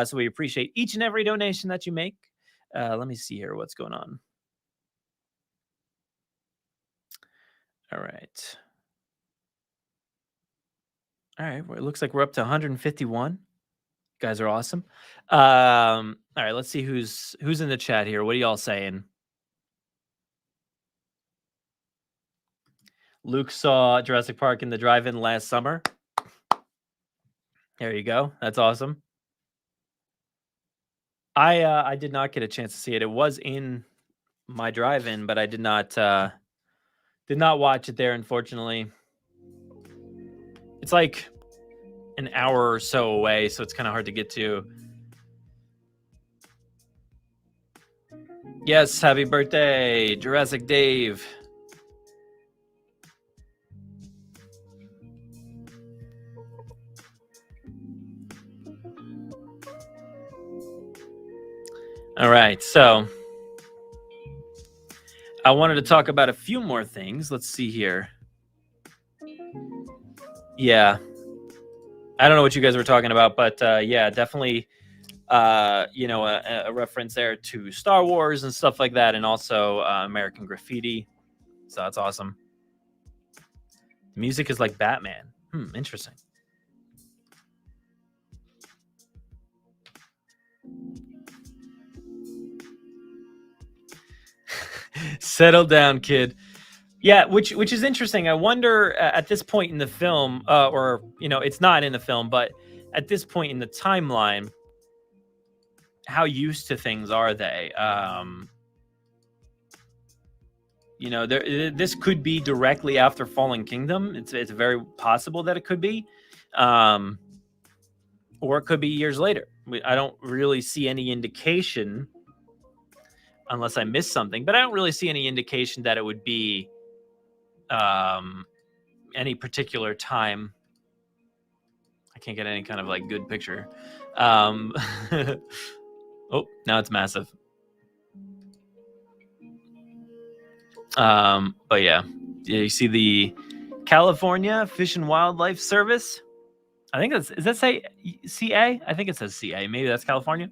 So we appreciate each and every donation that you make. Let me see here what's going on. All right. All right. Well, it looks like we're up to 151. You guys are awesome. All right. Let's see who's in the chat here. What are y'all saying? Luke saw Jurassic Park in the drive-in last summer. There you go. That's awesome. I did not get a chance to see it. It was in my drive-in, but I did not watch it there, unfortunately. It's like an hour or so away, so it's kind of hard to get to. Yes, happy birthday, Jurassic Dave. All right, so I wanted to talk about a few more things. Let's see here. Yeah. I don't know what you guys were talking about, but yeah, definitely, a reference there to Star Wars and stuff like that, and also American Graffiti. So that's awesome. The music is like Batman. Interesting. Settle down, kid. Yeah, which is interesting. I wonder at this point in the film, or it's not in the film, but at this point in the timeline, how used to things are they? This could be directly after Fallen Kingdom. It's very possible that it could be, or it could be years later. I don't really see any indication, unless I missed something, but I don't really see any indication that it would be any particular time. I can't get any kind of like good picture. Oh, now it's massive. But yeah, you see the California Fish and Wildlife Service. I think does that say CA? I think it says CA. Maybe that's California.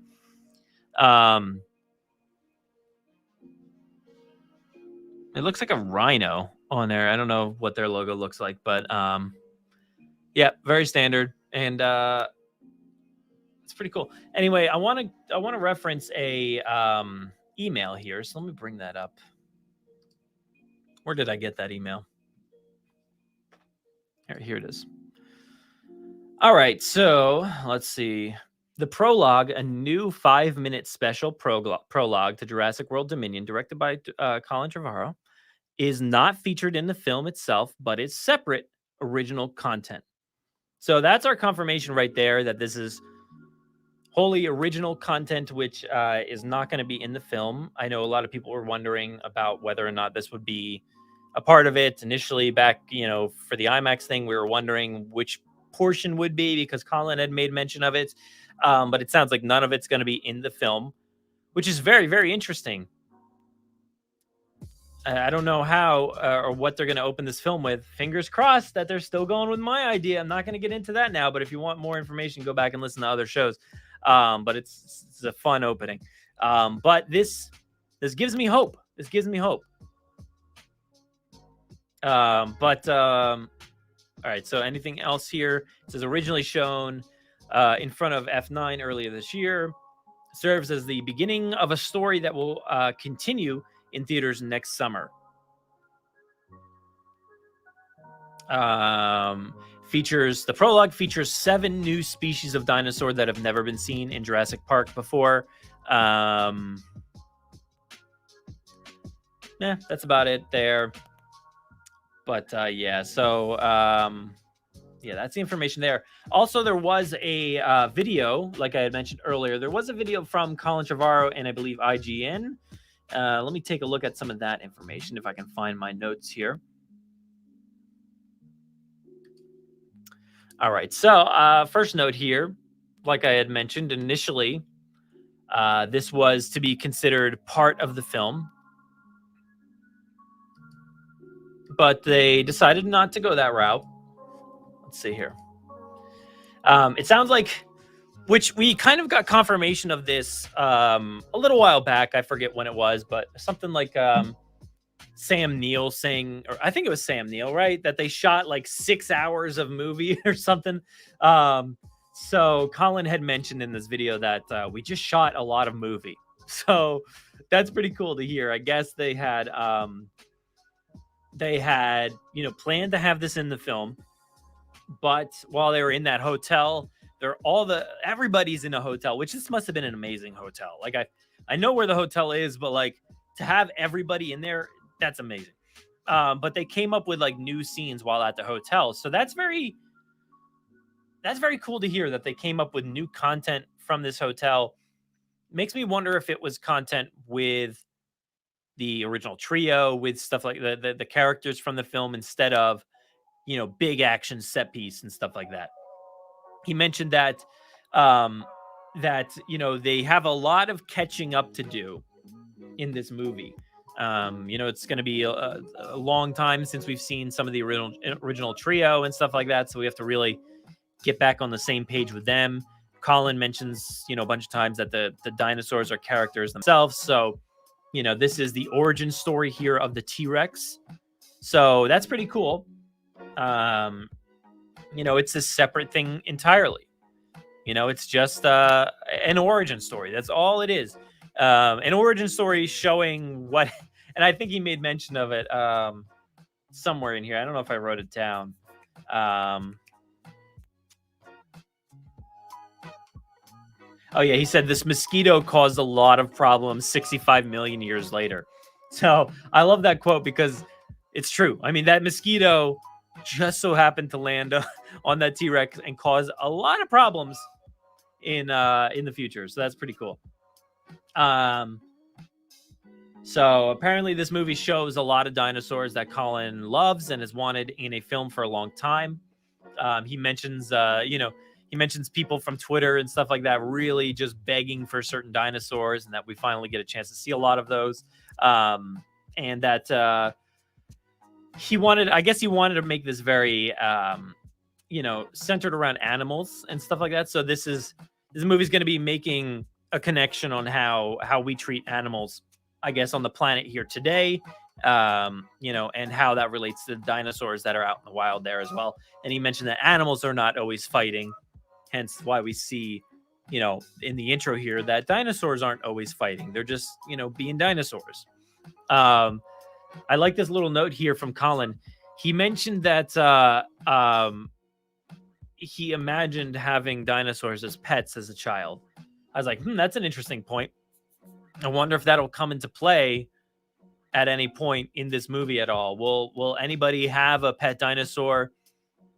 It looks like a rhino on there. I don't know what their logo looks like, but yeah, very standard, and it's pretty cool. Anyway, I want to reference a email here, so let me bring that up. Where did I get that email? Here it is. All right, so let's see. The Prologue, a new 5-minute special prologue to Jurassic World Dominion, directed by Colin Trevorrow, is not featured in the film itself, but it's separate original content. So that's our confirmation right there that this is wholly original content, which is not going to be in the film. I know a lot of people were wondering about whether or not this would be a part of it. Initially, back, for the IMAX thing, we were wondering which portion would be, because Colin had made mention of it. But it sounds like none of it's going to be in the film, which is very, very interesting. I don't know how or what they're going to open this film with. Fingers crossed that they're still going with my idea. I'm not going to get into that now, but if you want more information, go back and listen to other shows. But it's a fun opening. But this gives me hope. This gives me hope. All right. So anything else here? It says originally shown in front of F9 earlier this year. Serves as the beginning of a story that will continue in theaters next summer. The prologue features 7 new species of dinosaur that have never been seen in Jurassic Park before. That's about it there. But yeah, so yeah, that's the information there. Also, there was a video, like I had mentioned earlier. There was a video from Colin Trevorrow and I believe IGN. Let me take a look at some of that information if I can find my notes here. All right, so first note here, like I had mentioned initially, This was to be considered part of the film, but they decided not to go that route. Let's see here. It sounds like, which we kind of got confirmation of this a little while back. I forget when it was, but something like Sam Neill saying, or I think it was Sam Neill, right? That they shot like 6 hours of movie or something. So Colin had mentioned in this video that we just shot a lot of movie. So that's pretty cool to hear. I guess they had, planned to have this in the film, but while they were in that hotel, everybody's in a hotel, which this must have been an amazing hotel. Like I know where the hotel is, but like to have everybody in there, that's amazing. But they came up with like new scenes while at the hotel. So that's very cool to hear that they came up with new content from this hotel. Makes me wonder if it was content with the original trio, with stuff like the characters from the film, instead of, big action set piece and stuff like that. He mentioned that they have a lot of catching up to do in this movie. It's going to be a long time since we've seen some of the original trio and stuff like that, so we have to really get back on the same page with them. Colin mentions, a bunch of times that the dinosaurs are characters themselves. So, this is the origin story here of the T-Rex. So that's pretty cool. It's a separate thing entirely. It's just an origin story. That's all it is. An origin story showing what, and I think he made mention of it somewhere in here. I don't know if I wrote it down. Oh, yeah, he said this mosquito caused a lot of problems 65 million years later. So I love that quote because it's true. I mean, that mosquito just so happened to land on that T-Rex and cause a lot of problems in the future. So that's pretty cool. So apparently this movie shows a lot of dinosaurs that Colin loves and has wanted in a film for a long time. He mentions, he mentions people from Twitter and stuff like that really just begging for certain dinosaurs, and that we finally get a chance to see a lot of those. And that he wanted to make this very, centered around animals and stuff like that. So this movie's going to be making a connection on how we treat animals, I guess, on the planet here today, and how that relates to the dinosaurs that are out in the wild there as well. And he mentioned that animals are not always fighting, hence why we see, in the intro here, that dinosaurs aren't always fighting. They're just, being dinosaurs. I like this little note here from Colin. He mentioned that he imagined having dinosaurs as pets as a child. I was like, that's an interesting point. I wonder if that'll come into play at any point in this movie at all. Will anybody have a pet dinosaur?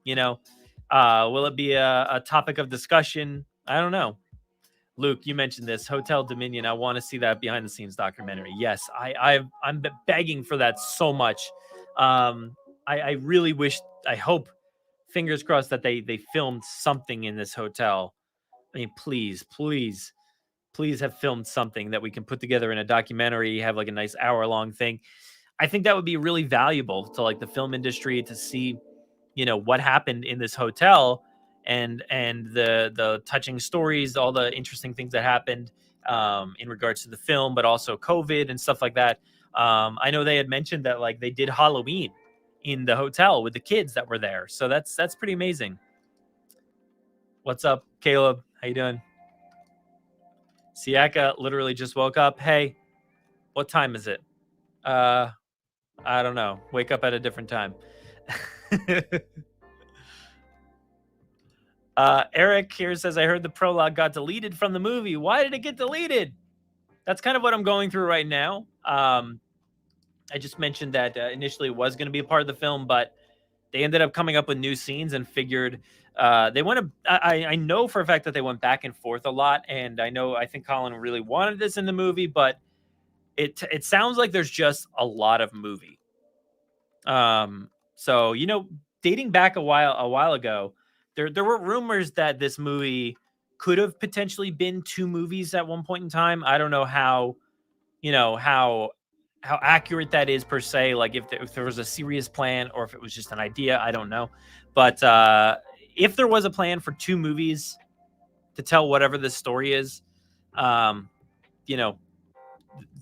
Will it be a topic of discussion? I don't know. Luke, you mentioned this Hotel Dominion. I want to see that behind the scenes documentary. Yes, I'm begging for that so much. I really wish, I hope, fingers crossed, that they filmed something in this hotel. I mean, please have filmed something that we can put together in a documentary, have like a nice hour-long thing. I think that would be really valuable to like the film industry to see, what happened in this hotel and the touching stories, all the interesting things that happened in regards to the film, but also COVID and stuff like that. I know they had mentioned that like they did Halloween in the hotel with the kids that were there. So that's pretty amazing. What's up, Caleb? How you doing? Siaka literally just woke up. Hey, what time is it? I don't know. Wake up at a different time. Eric here says, I heard the prologue got deleted from the movie. Why did it get deleted? That's kind of what I'm going through right now. I just mentioned that initially it was going to be a part of the film, but they ended up coming up with new scenes and figured they want to. I know for a fact that they went back and forth a lot, and I think Colin really wanted this in the movie, but it sounds like there's just a lot of movie. So dating back a while ago, there were rumors that this movie could have potentially been 2 movies at one point in time. I don't know how, how accurate that is per se. Like if there was a serious plan or if it was just an idea, I don't know. But if there was a plan for 2 movies to tell whatever this story is,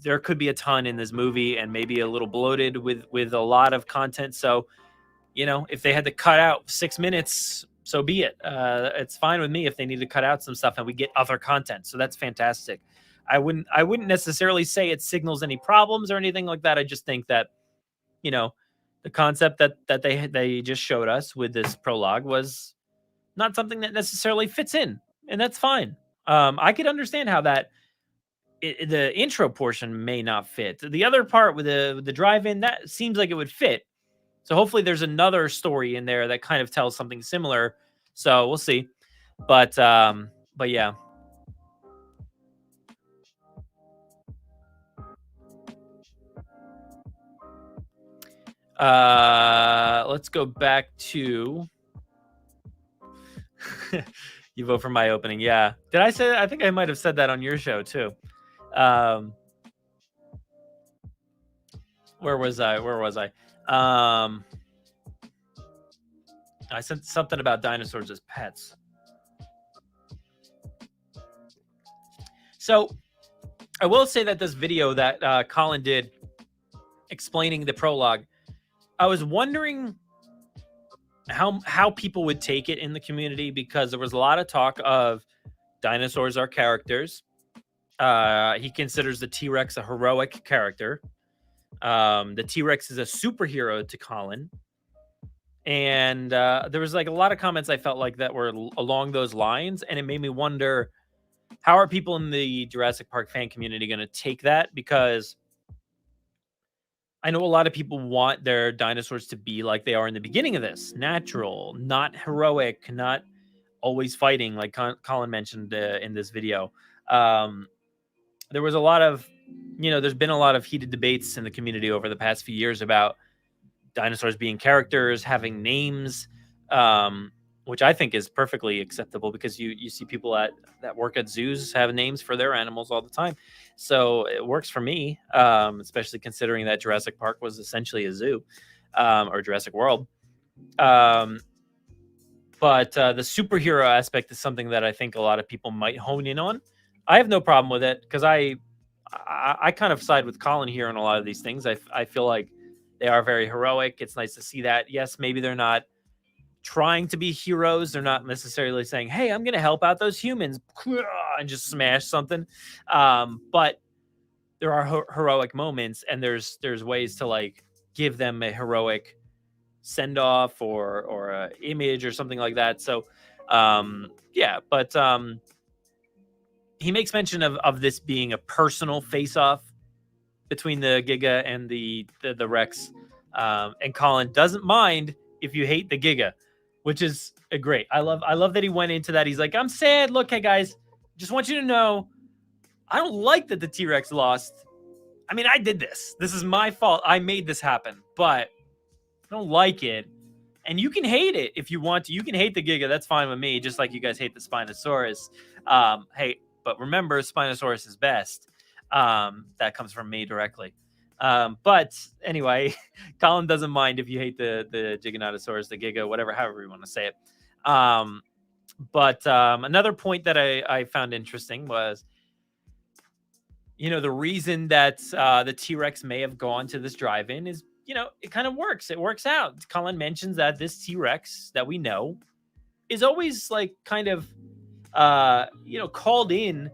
there could be a ton in this movie and maybe a little bloated with a lot of content. So, if they had to cut out 6 minutes, so be it. It's fine with me if they need to cut out some stuff and we get other content. So that's fantastic. I wouldn't necessarily say it signals any problems or anything like that. I just think that, the concept that they just showed us with this prologue was not something that necessarily fits in, and that's fine. I could understand how that the intro portion may not fit. The other part with the drive-in, that seems like it would fit. So hopefully there's another story in there that kind of tells something similar. So we'll see. But yeah. Let's go back to you vote for my opening. Yeah. Did I say that? I think I might have said that on your show too. Where was I? I said something about dinosaurs as pets. So I will say that this video that Colin did explaining the prologue, I was wondering how people would take it in the community, because there was a lot of talk of dinosaurs are characters. He considers the T-Rex a heroic character. The T-Rex is a superhero to Colin. And there was like a lot of comments I felt like that were along those lines. And it made me wonder, how are people in the Jurassic Park fan community going to take that? Because I know a lot of people want their dinosaurs to be like they are in the beginning of this, natural, not heroic, not always fighting, like Colin mentioned in this video. There was a lot of, there's been a lot of heated debates in the community over the past few years about dinosaurs being characters, having names, which I think is perfectly acceptable, because you see people that work at zoos have names for their animals all the time. So it works for me, especially considering that Jurassic Park was essentially a zoo, or Jurassic World. But the superhero aspect is something that I think a lot of people might hone in on. I have no problem with it, because I kind of side with Colin here on a lot of these things. I feel like they are very heroic. It's nice to see that. Yes, maybe they're not trying to be heroes. They're not necessarily saying, hey, I'm going to help out those humans and just smash something. But there are heroic moments, and there's ways to like give them a heroic send off or a image or something like that. So yeah, but he makes mention of this being a personal face-off between the Giga and the Rex. And Colin doesn't mind if you hate the Giga, which is great. I love that he went into that. He's like, I'm sad. Look, hey guys, just want you to know, I don't like that the T-Rex lost. I mean, I did this. This is my fault. I made this happen, but I don't like it. And you can hate it if you want to. You can hate the Giga. That's fine with me. Just like you guys hate the Spinosaurus. Hey, but remember, Spinosaurus is best. That comes from me directly. But anyway, Colin doesn't mind if you hate the Giganotosaurus, the Giga, whatever, however you want to say it. But another point that I found interesting was, the reason that the T-Rex may have gone to this drive-in is, it kind of works. It works out. Colin mentions that this T-Rex that we know is always like kind of, called in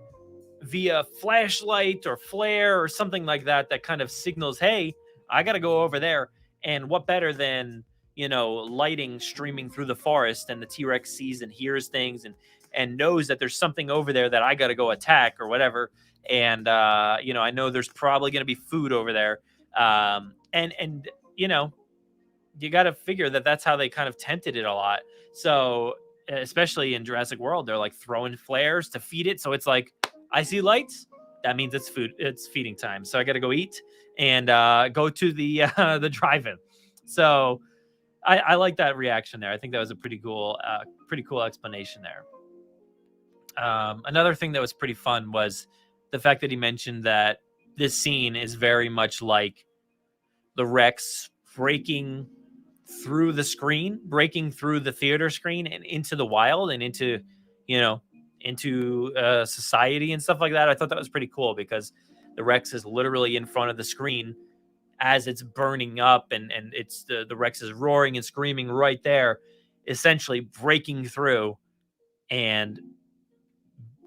via flashlight or flare or something like that kind of signals, hey, I got to go over there. And what better than, lighting streaming through the forest, and the T-Rex sees and hears things and knows that there's something over there that I got to go attack or whatever. And, I know there's probably going to be food over there. And you got to figure that that's how they kind of tempted it a lot. So especially in Jurassic World, they're like throwing flares to feed it. So it's like, I see lights. That means it's food. It's feeding time. So I got to go eat and go to the drive-in. So I like that reaction there. I think that was a pretty cool explanation there. Another thing that was pretty fun was the fact that he mentioned that this scene is very much like the Rex breaking through the screen, breaking through the theater screen and into the wild and into, into society and stuff like that. I thought that was pretty cool because the Rex is literally in front of the screen as it's burning up, and it's the Rex is roaring and screaming right there, essentially breaking through and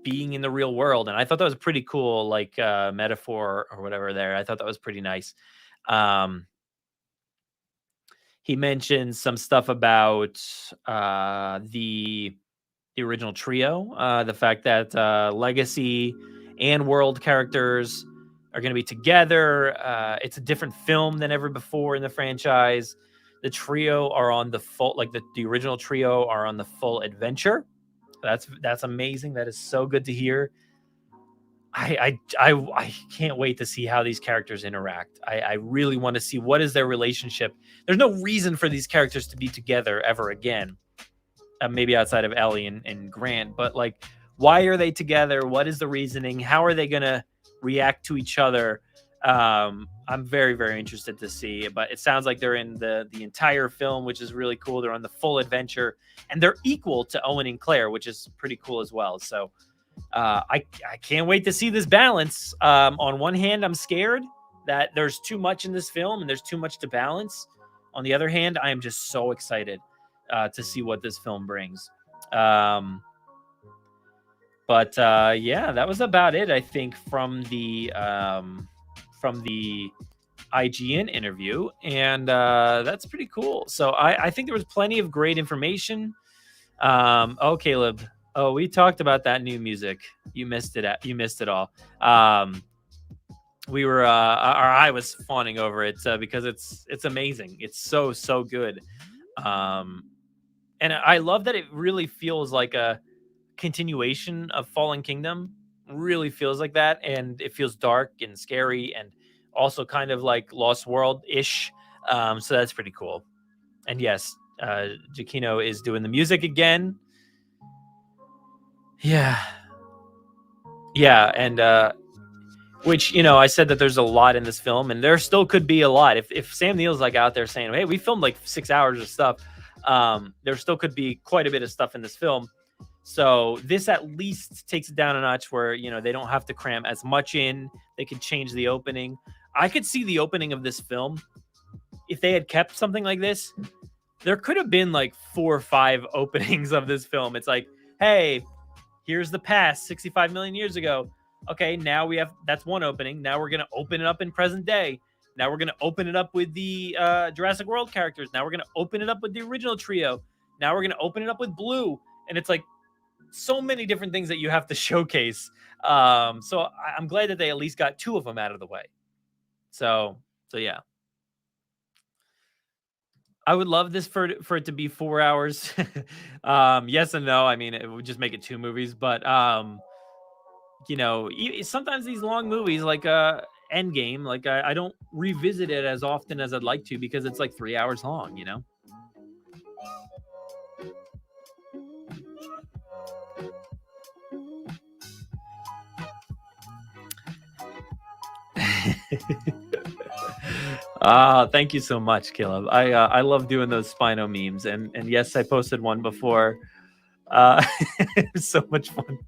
being in the real world. And I thought that was a pretty cool, like, metaphor or whatever there. I thought that was pretty nice. He mentioned some stuff about the original trio, the fact that Legacy and World characters are going to be together. It's a different film than ever before in the franchise. The trio are on the full, like the original trio are on the full adventure. That's amazing. That is so good to hear. I can't wait to see how these characters interact. I really want to see what is their relationship. There's no reason for these characters to be together ever again. Maybe outside of Ellie and Grant, but like, why are they together? What is the reasoning? How are they going to react to each other? I'm very, very interested to see, but it sounds like they're in the entire film, which is really cool. They're on the full adventure and they're equal to Owen and Claire, which is pretty cool as well. So I can't wait to see this balance. On one hand, I'm scared that there's too much in this film and there's too much to balance. On the other hand, I am just so excited to see what this film brings. But yeah, that was about it, I think, from the IGN interview, and that's pretty cool. So I think there was plenty of great information. Oh, Caleb. Oh, we talked about that new music. You missed it. You missed it all. We were, or I was fawning over it because it's amazing. It's so good. And I love that it really feels like a continuation of Fallen Kingdom. Really feels like that, and it feels dark and scary, and also kind of like Lost World-ish. So that's pretty cool. And yes, Giacchino is doing the music again. Yeah, and which, I said that there's a lot in this film, and there still could be a lot. If Sam Neill's like out there saying, "Hey, we filmed like 6 hours of stuff," there still could be quite a bit of stuff in this film. So this at least takes it down a notch where, they don't have to cram as much in. They could change the opening. I could see the opening of this film. If they had kept something like this, there could have been like 4 or 5 openings of this film. It's like, hey, here's the past 65 million years ago. Okay, now that's one opening. Now we're going to open it up in present day. Now we're going to open it up with the Jurassic World characters. Now we're going to open it up with the original trio. Now we're going to open it up with Blue. And it's like so many different things that you have to showcase. So I'm glad that they at least got 2 of them out of the way. So yeah. I would love this for it to be 4 hours. Yes and no. I mean, it would just make it 2 movies, but sometimes these long movies like Endgame, like I don't revisit it as often as I'd like to because it's like 3 hours long, Thank you so much, Caleb. I love doing those Spino memes, and yes, I posted one before. It was so much fun.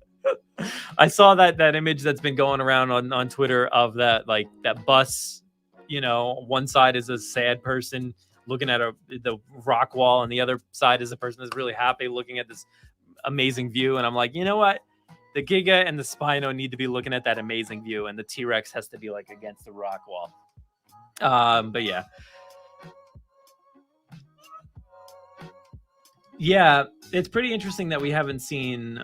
I saw that image that's been going around on Twitter of that bus. One side is a sad person looking at the rock wall, and the other side is a person that's really happy looking at this amazing view. And I'm like, you know what? The Giga and the Spino need to be looking at that amazing view, and the T-Rex has to be like against the rock wall. But yeah. Yeah, it's pretty interesting that we haven't seen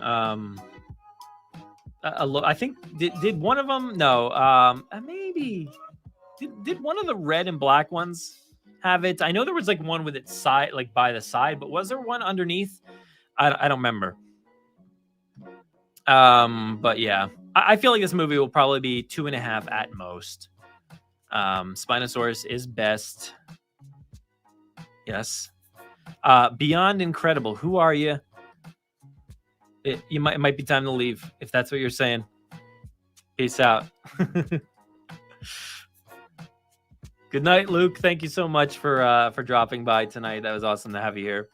I think did one of them? No, maybe did one of the red and black ones have it? I know there was like one with its side, like by the side, but was there one underneath? I don't remember. But yeah, I feel like this movie will probably be 2.5 at most. Spinosaurus is best. Yes. Beyond incredible. Who are you? It might be time to leave if that's what you're saying. Peace out. Good night, Luke. Thank you so much for dropping by tonight. That was awesome to have you here.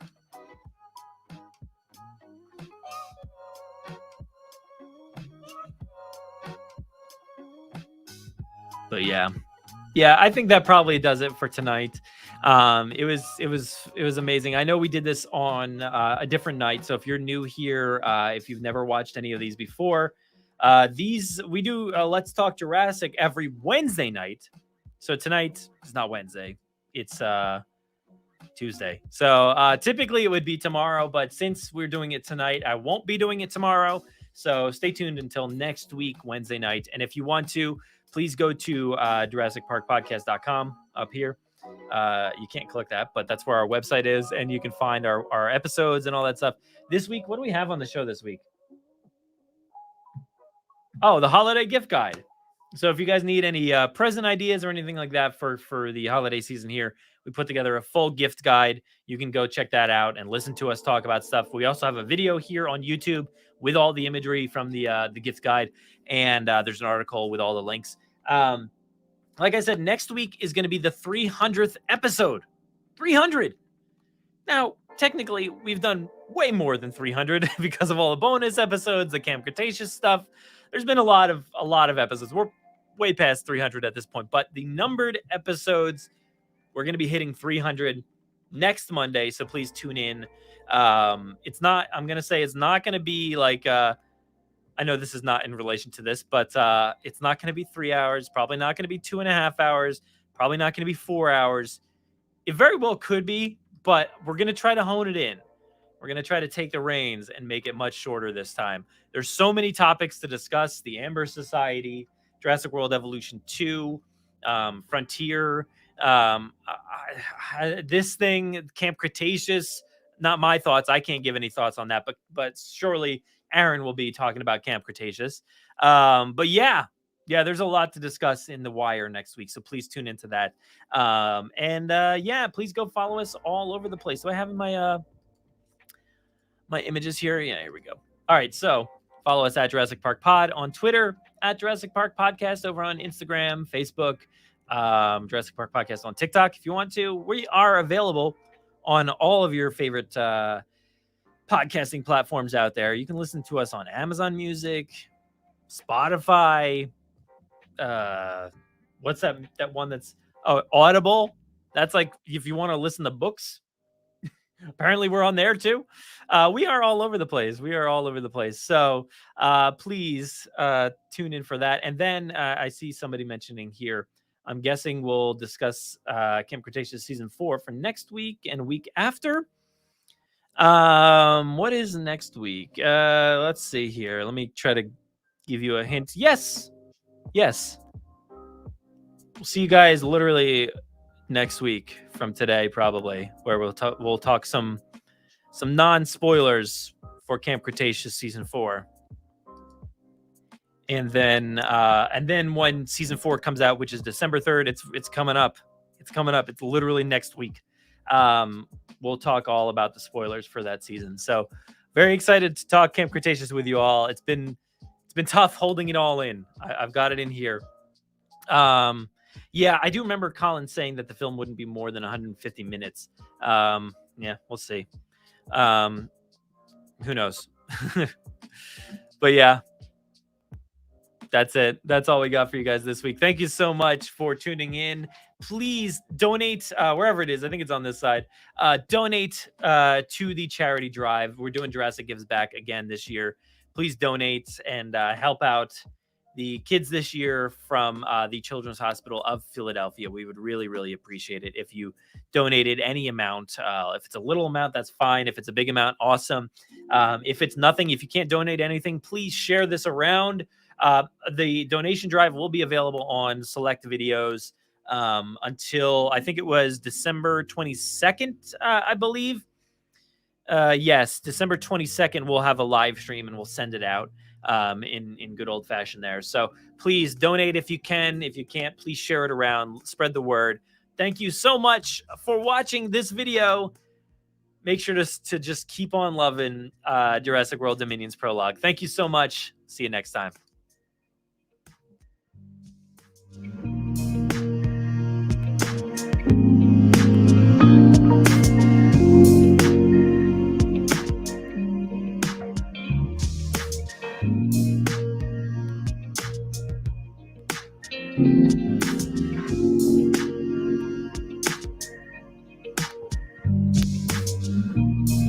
But yeah, I think that probably does it for tonight. It was amazing. I know we did this on a different night, so if you're new here, if you've never watched any of these before, we do Let's Talk Jurassic every Wednesday night. So tonight is not Wednesday, it's Tuesday. So typically it would be tomorrow, but since we're doing it tonight, I won't be doing it tomorrow. So stay tuned until next week, Wednesday night. And if you want to, please go to JurassicParkPodcast.com up here. You can't click that, but that's where our website is, and you can find our episodes and all that stuff. This week, what do we have on the show this week? Oh, the holiday gift guide. So if you guys need any present ideas or anything like that for the holiday season here, we put together a full gift guide. You can go check that out and listen to us talk about stuff. We also have a video here on YouTube with all the imagery from the gift guide, and there's an article with all the links. Like I said, next week is going to be the 300th episode. 300. Now, technically, we've done way more than 300 because of all the bonus episodes, the Camp Cretaceous stuff. There's been a lot of episodes. We're way past 300 at this point, but the numbered episodes, we're going to be hitting 300 next Monday. So please tune in. I'm going to say it's not going to be like, I know this is not in relation to this, but it's not going to be 3 hours, probably not going to be 2.5 hours, probably not going to be 4 hours. It very well could be, but we're going to try to hone it in. We're going to try to take the reins and make it much shorter this time. There's so many topics to discuss: the Amber Society, Jurassic World Evolution 2, Frontier, this thing, Camp Cretaceous. Not my thoughts. I can't give any thoughts on that, but surely Aaron will be talking about Camp Cretaceous. But yeah, there's a lot to discuss in The Wire next week, so please tune into that. Please go follow us all over the place. Do I have my my images here? Yeah, here we go. All right, so follow us at Jurassic Park Pod on Twitter, at Jurassic Park Podcast over on Instagram, Facebook, Jurassic Park Podcast on TikTok if you want to. We are available on all of your favorite podcasting platforms out there. You can listen to us on Amazon Music, Spotify. What's that one that's Audible? That's like if you want to listen to books. Apparently we're on there too. We are all over the place. So please tune in for that. And then I see somebody mentioning here, I'm guessing we'll discuss Camp Cretaceous season 4 for next week and week after. What is next week? Let's see here. Let me try to give you a hint. Yes. We'll see you guys literally next week from today, probably, where we'll talk some non-spoilers for Camp Cretaceous season 4. And then when season 4 comes out, which is December 3rd, it's coming up. It's literally next week. We'll talk all about the spoilers for that season. So very excited to talk Camp Cretaceous with you all. It's been tough holding it all in. I've got it in here. I do remember Colin saying that the film wouldn't be more than 150 minutes. We'll see. Who knows? But yeah, that's it. That's all we got for you guys this week. Thank you so much for tuning in. Please donate wherever it is. I think it's on this side. Donate to the charity drive. We're doing Jurassic Gives Back again this year. Please donate and help out the kids this year from the Children's Hospital of Philadelphia. We would really, really appreciate it if you donated any amount. If it's a little amount, that's fine. If it's a big amount, awesome. If it's nothing, if you can't donate anything, please share this around. The donation drive will be available on select videos until I think it was December 22nd, I believe. Yes, December 22nd, we'll have a live stream and we'll send it out in good old fashioned there. So please donate if you can. If you can't, please share it around, spread the word. Thank you so much for watching this video. make sure to just keep on loving Jurassic World Dominion's Prologue. Thank you so much. See you next time.